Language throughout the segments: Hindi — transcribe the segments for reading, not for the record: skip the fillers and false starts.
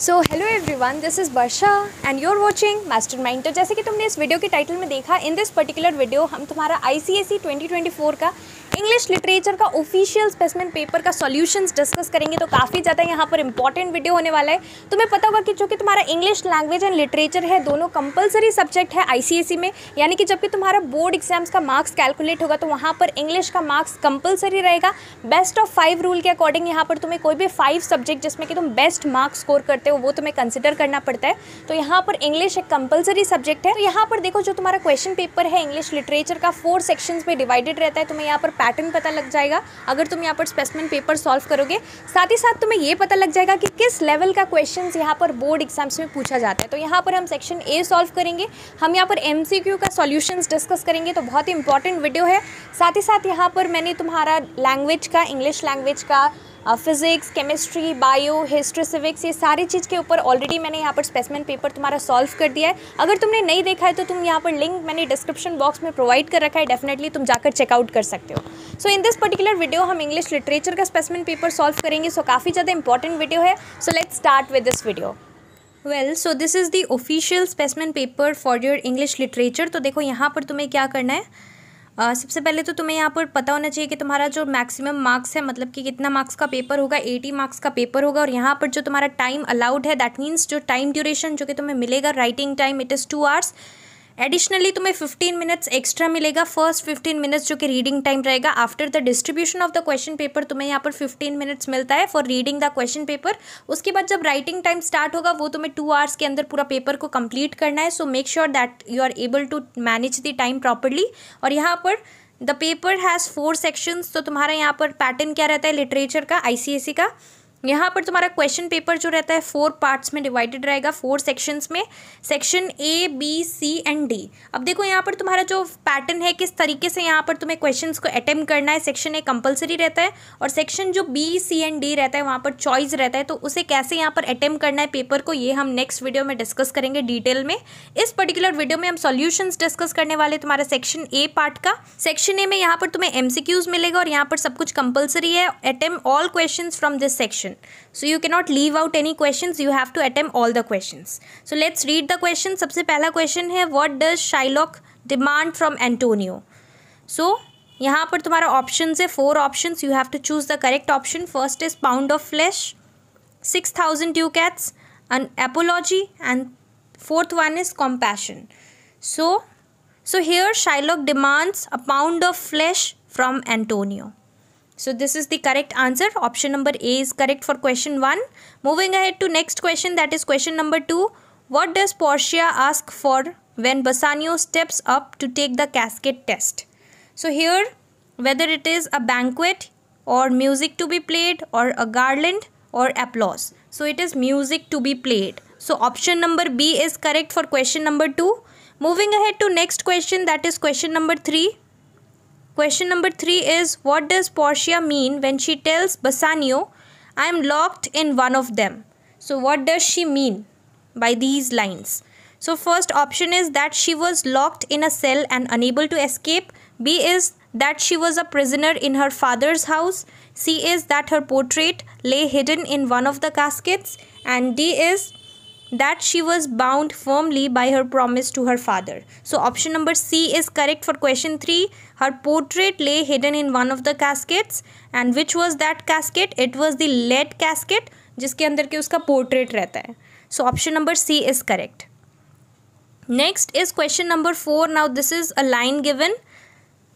So hello everyone, this is Varsha and you are watching Mastermind. तो जैसे कि तुमने इस वीडियो के टाइटल में देखा, इन दिस पर्टिकुलर वीडियो हम तुम्हारा ICSE 2024 का इंग्लिश लिटरेचर का ऑफिशियल स्पेसिमेन पेपर का सॉल्यूशंस डिस्कस करेंगे। तो काफ़ी ज़्यादा यहाँ पर इंपॉर्टेंट वीडियो होने वाला है। तुम्हें पता होगा कि जो कि तुम्हारा इंग्लिश लैंग्वेज एंड लिटरेचर है, दोनों कंपलसरी सब्जेक्ट है ICSE में, यानी कि जबकि तुम्हारा बोर्ड एग्जाम्स का मार्क्स कैलकुलेट होगा तो वहाँ पर इंग्लिश का मार्क्स कंपलसरी रहेगा। बेस्ट ऑफ 5 रूल के अकॉर्डिंग यहाँ पर तुम्हें कोई भी 5 सब्जेक्ट जिसमें कि तुम बेस्ट मार्क्स स्कोर करते हो वो तुम्हें कंसिडर करना पड़ता है। तो यहाँ पर इंग्लिश एक कंपलसरी सब्जेक्ट है। तो यहाँ पर देखो, जो तुम्हारा क्वेश्चन पेपर है इंग्लिश लिटरेचर का 4 सेक्शंस में डिवाइडेड रहता है। तुम्हें यहाँ पर पैटर्न पता लग जाएगा अगर तुम यहाँ पर स्पेसिमेन पेपर सॉल्व करोगे। साथ ही साथ तुम्हें ये पता लग जाएगा कि किस लेवल का क्वेश्चंस यहाँ पर बोर्ड एग्जाम्स में पूछा जाता है। तो यहाँ पर हम सेक्शन ए सॉल्व करेंगे, हम यहाँ पर MCQ का सॉल्यूशंस डिस्कस करेंगे। तो बहुत ही इंपॉर्टेंट वीडियो है। साथ ही साथ यहाँ पर मैंने तुम्हारा लैंग्वेज का, इंग्लिश लैंग्वेज का physics, chemistry, bio, history, civics, ये सारी चीज़ के ऊपर ऑलरेडी मैंने यहाँ पर स्पेसिमेन पेपर तुम्हारा सॉल्व कर दिया है। अगर तुमने नहीं देखा है तो तुम यहाँ पर लिंक मैंने डिस्क्रिप्शन बॉक्स में प्रोवाइड कर रखा है, डेफिनेटली तुम जाकर चेकआउट कर सकते हो। सो इन दिस पर्टिकुलर वीडियो हम इंग्लिश लिटरेचर का स्पेसिमेन पेपर सॉल्व करेंगे। सो काफ़ी ज़्यादा इंपॉर्टेंट वीडियो है। So let's start with this video. Well, so this is the official specimen paper for your English literature. तो देखो, यहाँ पर तुम्हें क्या करना है। सबसे पहले तो तुम्हें यहाँ पर पता होना चाहिए कि तुम्हारा जो मैक्सिमम मार्क्स है, मतलब कि कितना मार्क्स का पेपर होगा, 80 मार्क्स का पेपर होगा। और यहाँ पर जो तुम्हारा टाइम अलाउड है, दैट मीन्स जो टाइम ड्यूरेशन जो कि तुम्हें मिलेगा, writing time, it is 2 hours. Additionally तुम्हें 15 मिनट्स एक्स्ट्रा मिलेगा। फर्स्ट 15 मिनट्स जो कि रीडिंग टाइम रहेगा। After the distribution of the question paper तुम्हें यहाँ पर 15 मिनट्स मिलता है for reading the question paper. उसके बाद जब राइटिंग टाइम स्टार्ट होगा वो तुम्हें 2 आवर्स के अंदर पूरा पेपर को कंप्लीट करना है। So make sure that you are able to manage the time properly. और यहाँ पर द पेपर हैज़ 4 सेक्शंस। तो तुम्हारा यहाँ पर पैटर्न क्या रहता है लिटरेचर का, ICSE का। यहाँ पर तुम्हारा क्वेश्चन पेपर जो रहता है 4 पार्ट्स में डिवाइडेड रहेगा, 4 सेक्शंस में। Section A, B, C and D। अब देखो, यहाँ पर तुम्हारा जो पैटर्न है, किस तरीके से यहाँ पर तुम्हें क्वेश्चंस को अटेम्प्ट करना है। सेक्शन A कंपलसरी रहता है और सेक्शन जो B, C एंड D रहता है वहाँ पर चॉइस रहता है। तो उसे कैसे यहाँ पर अटेम्प्ट करना है पेपर को, ये हम नेक्स्ट वीडियो में डिस्कस करेंगे डिटेल में। इस पर्टिकुलर वीडियो में हम सॉल्यूशंस डिस्कस करने वाले तुम्हारा सेक्शन A पार्ट का। सेक्शन A में यहाँ पर तुम्हें MCQs मिलेगा और यहाँ पर सब कुछ कंपलसरी है। Attempt all questions from this section. So you cannot leave out any questions, you have to attempt all the questions. So let's read the question. सबसे पहला क्वेश्चन है, what does Shylock demand from Antonio? So यहाँ पर तुम्हारा ऑप्शंस है, 4 options, you have to choose the correct option. First is pound of flesh, 6,000 ducats, an apology, and 4th one is compassion. So here Shylock demands a pound of flesh from Antonio. So this is the correct answer. Option number A is correct for question 1. Moving ahead to next question, that is question number 2. What does Portia ask for when Bassanio steps up to take the cascade test? So here, whether it is a banquet or music to be played or a garland or applause. So it is music to be played. So option number B is correct for question number 2. Moving ahead to next question, that is question number 3. Question number 3 is, what does Portia mean when she tells Bassanio, I am locked in one of them? So what does she mean by these lines? So first option is that she was locked in a cell and unable to escape. B is that she was a prisoner in her father's house. C is that her portrait lay hidden in one of the caskets. And D is that she was bound firmly by her promise to her father. So option number C is correct for question 3. Her portrait lay hidden in one of the caskets. And which was that casket? It was the lead casket जिसके अंदर के उसका portrait रहता है. So option number C is correct. Next is question number 4. Now this is a line given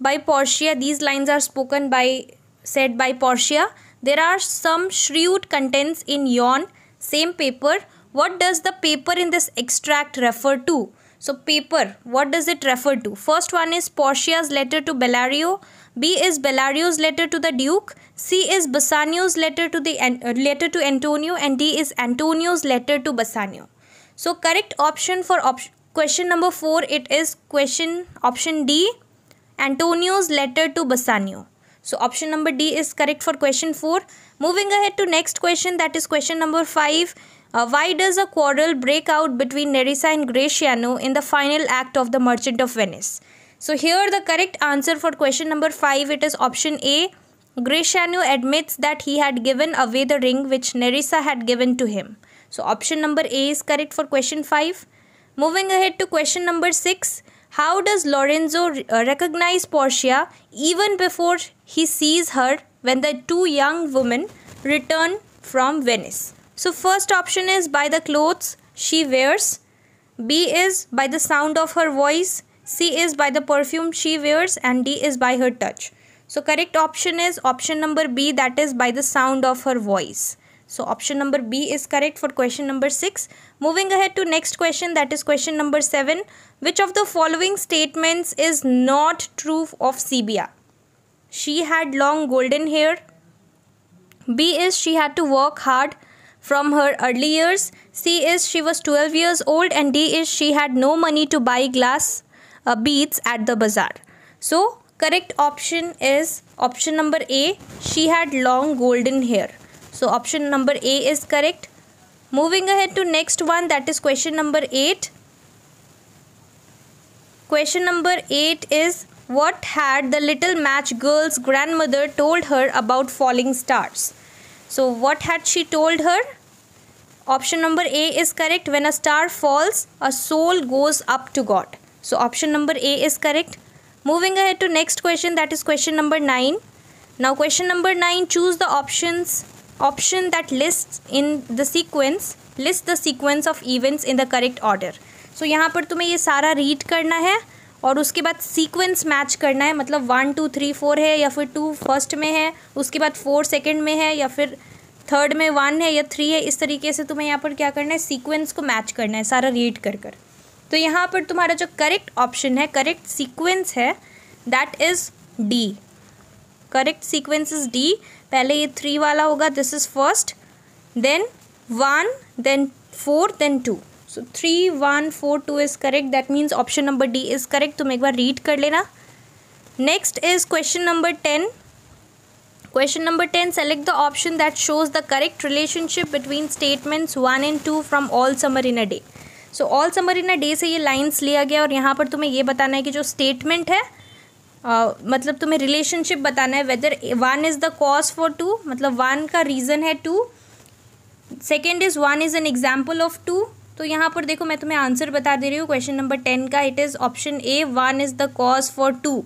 by Portia. These lines are said by Portia. There are some shrewd contents in yon same paper. What does the paper in this extract refer to? So paper, what does it refer to? First one is Portia's letter to Bellario. B is Bellario's letter to the Duke. C is Bassanio's letter to Antonio. And D is Antonio's letter to Bassanio. So correct option for question number 4, it is option D, Antonio's letter to Bassanio. So option number D is correct for question 4. Moving ahead to next question, that is question number 5. Why does a quarrel break out between Nerissa and Gratiano in the final act of The Merchant of Venice? So here the correct answer for question number 5, it is option A. Gratiano admits that he had given away the ring which Nerissa had given to him. So option number A is correct for question 5. Moving ahead to question number 6. How does Lorenzo recognize Portia even before he sees her when the two young women return from Venice? So first option is by the clothes she wears, B is by the sound of her voice, C is by the perfume she wears, and D is by her touch. So correct option is option number B, that is by the sound of her voice. So option number B is correct for question number 6. Moving ahead to next question, that is question number 7. Which of the following statements is not true of Sibia? She had long golden hair. B is she had to work hard from her early years. C is she was 12 years old. And D is she had no money to buy glass beads at the bazaar. So correct option is option number A, she had long golden hair. So option number A is correct. Moving ahead to next one, that is question number 8. Question number 8 is, what had the little match girl's grandmother told her about falling stars? So what had she told her? Option number A is correct. When a star falls, a soul goes up to God. So option number A is correct. Moving ahead to next question, that is question number 9. Now question number 9, choose the option that lists the sequence of events in the correct order. So यहाँ पर तुम्हें ये सारा रीड करना है और उसके बाद सीक्वेंस मैच करना है, मतलब 1 2 3 4 है या फिर 2 फर्स्ट में है, उसके बाद 4 सेकंड में है या फिर थर्ड में 1 है या 3 है. इस तरीके से तुम्हें यहाँ पर क्या करना है, सीक्वेंस को मैच करना है सारा रीड कर. तो यहाँ पर तुम्हारा जो करेक्ट ऑप्शन है, करेक्ट सीक्वेंस है, that is D. Correct sequence is D. पहले ये 3 वाला होगा, this is first, then 1, then 4, then 2. So 3 1 4 2 is correct. That means option number D is correct. तुम एक बार रीड कर लेना. Next is question number 10. Question number 10, select the option that shows the correct relationship between statements 1 and 2 from All Summer in a Day. So All Summer in a Day से ये लाइन्स लिया गया और यहाँ पर तुम्हें ये बताना है कि जो स्टेटमेंट है मतलब तुम्हें रिलेशनशिप बताना है, whether 1 is the cause for 2, मतलब 1 का रीज़न है 2. Second is 1 is an example of 2. तो यहाँ पर देखो मैं तुम्हें आंसर बता दे रही हूँ क्वेश्चन नंबर 10 का. It is option A, 1 is the cause for 2.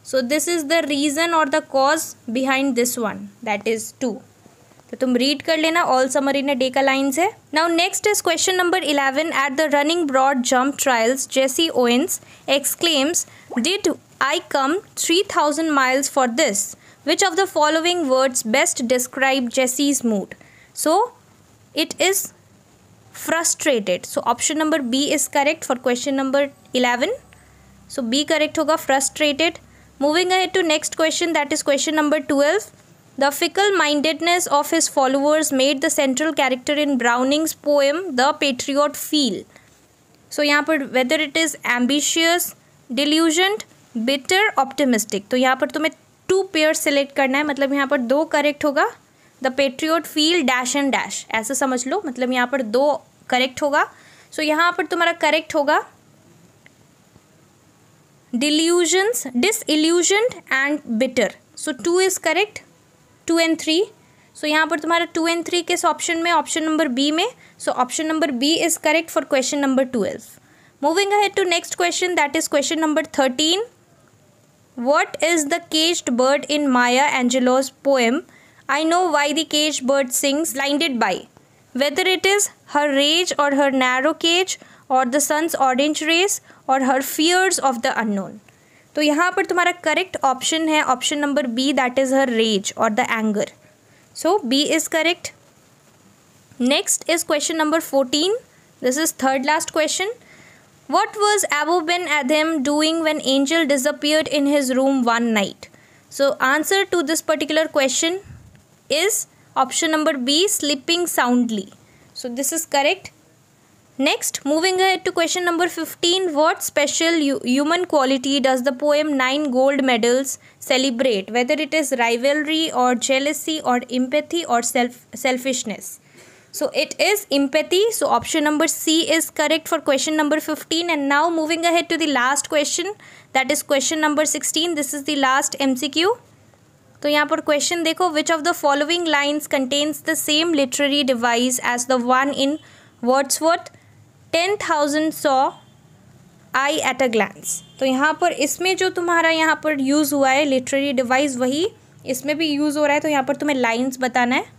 So this is the reason or the cause behind this one, that is 2. तो तुम रीड कर लेना. All summer in a day का लाइन्स है. Now next is question number 11. At the running broad jump trials Jesse Owens exclaims, did I come 3000 miles for this? Which of the following words best describe Jessie's mood? So it is frustrated. So option number B is correct for question number 11. So B correct होगा, frustrated. Moving ahead to next question, that is question number 12. The fickle-mindedness of his followers made the central character in Browning's poem The Patriot feel. So यहाँ पर whether it is ambitious, delusioned, bitter, optimistic. तो यहाँ पर तुम्हें 2 pairs select करना है, मतलब यहाँ पर 2 correct होगा. The Patriot feel dash and dash, ऐसा समझ लो, मतलब यहाँ पर 2 correct होगा. So यहाँ पर तुम्हारा correct होगा disillusioned and bitter. So 2 is correct, 2 and 3. So यहाँ पर तुम्हारा 2 and 3 किस ऑप्शन में, ऑप्शन नंबर बी में. So option number B is correct for question number 12. Moving ahead to next question, that is question number 13. What is the caged bird in Maya Angelou's poem I Know Why the Caged Bird Sings, blinded by? Whether it is her rage or her narrow cage or the sun's orange rays or her fears of the unknown. तो यहाँ पर तुम्हारा करेक्ट ऑप्शन है option number B, that is her rage और the anger. So B is correct. Next is question number 14. This is third last question. What was Abu Ben Adhem doing when Angel disappeared in his room one night? So answer to this particular question is option number B, sleeping soundly. So this is correct. Next, moving ahead to question number 15. What special human quality does the poem 9 Gold Medals celebrate? Whether it is rivalry or jealousy or empathy or selfishness. So it is empathy. So option number C is correct for question number 15. And now moving ahead to the last question. That is question number 16. This is the last MCQ. तो यहाँ पर क्वेश्चन देखो, which of the following lines contains the same literary device as the one in Wordsworth 10,000 saw I at a glance. तो यहाँ पर इसमें जो तुम्हारा यहाँ पर यूज़ हुआ है लिटरेरी डिवाइस, वही इसमें भी यूज़ हो रहा है। तो यहाँ पर तुम्हें लाइन्स बताना है।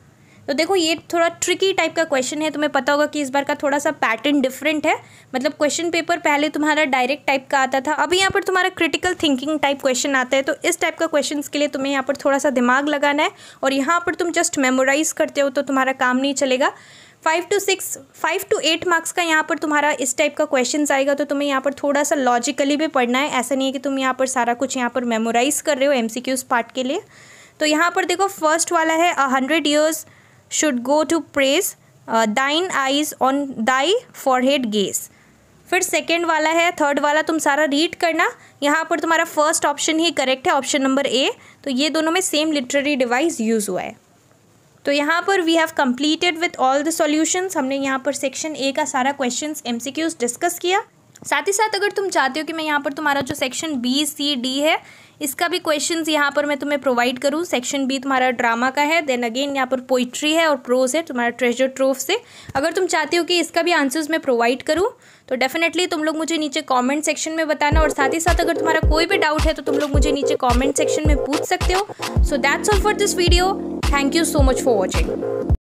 तो देखो ये थोड़ा ट्रिकी टाइप का क्वेश्चन है, तुम्हें पता होगा कि इस बार का थोड़ा सा पैटर्न डिफरेंट है। मतलब क्वेश्चन पेपर पहले तुम्हारा डायरेक्ट टाइप का आता था, अभी यहाँ पर तुम्हारा क्रिटिकल थिंकिंग टाइप क्वेश्चन आता है। तो इस टाइप का क्वेश्चन के लिए तुम्हें यहाँ पर थोड़ा सा दिमाग लगाना है, और यहाँ पर तुम जस्ट मेमोराइज करते हो तो तुम्हारा काम नहीं चलेगा। 5 to 8 मार्क्स का यहाँ पर तुम्हारा इस टाइप का क्वेश्चन आएगा। तो तुम्हें यहाँ पर थोड़ा सा लॉजिकली भी पढ़ना है, ऐसा नहीं है कि तुम यहाँ पर सारा कुछ यहाँ पर मेमोराइज कर रहे हो MCQs पार्ट के लिए। तो यहाँ पर देखो फर्स्ट वाला है 100 years should go to praise thine eyes on thy forehead gaze। फिर सेकेंड वाला है, थर्ड वाला तुम सारा रीड करना। यहाँ पर तुम्हारा फर्स्ट ऑप्शन ही करेक्ट है, ऑप्शन नंबर ए। तो ये दोनों में सेम लिटरेरी डिवाइस यूज़ हुआ है। तो यहाँ पर we have completed with all the solutions. हमने यहाँ पर सेक्शन ए का सारा क्वेश्चंस MCQs डिस्कस किया। साथ ही साथ अगर तुम चाहते हो कि मैं यहाँ पर तुम्हारा जो सेक्शन B, C, D है इसका भी क्वेश्चंस यहाँ पर मैं तुम्हें प्रोवाइड करूँ। सेक्शन B तुम्हारा ड्रामा का है, देन अगेन यहाँ पर पोइट्री है और प्रोज है तुम्हारा ट्रेजर ट्रोव से। अगर तुम चाहते हो कि इसका भी आंसर्स मैं प्रोवाइड करूँ तो डेफिनेटली तुम लोग मुझे नीचे कमेंट सेक्शन में बताना। और साथ ही साथ अगर तुम्हारा कोई भी डाउट है तो तुम लोग मुझे नीचे कमेंट सेक्शन में पूछ सकते हो। So that's all for this video. Thank you so much for watching.